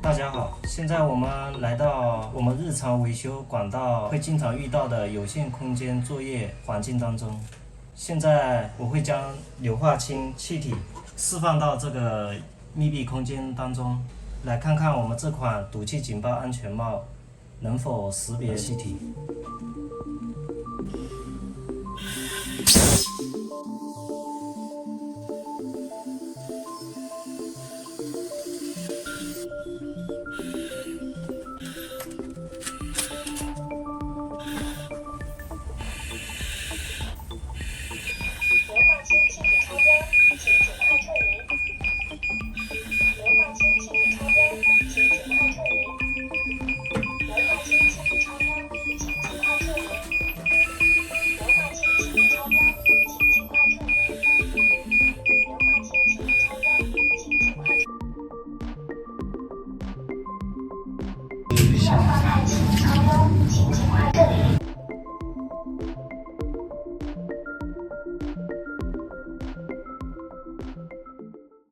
大家好，现在我们来到我们日常维修管道会经常遇到的有限空间作业环境当中。现在我会将硫化氢气体释放到这个密闭空间当中，来看看我们这款毒气警报安全帽能否识别气体。硫化氢气体超标，请尽快撤离。硫化氢气体超标，请尽快撤离。硫化氢气体超标，请尽快撤离。硫化氢气体超标，请尽快撤离。硫化氢气体超标，请尽快撤离。氧化氦气体超标，请尽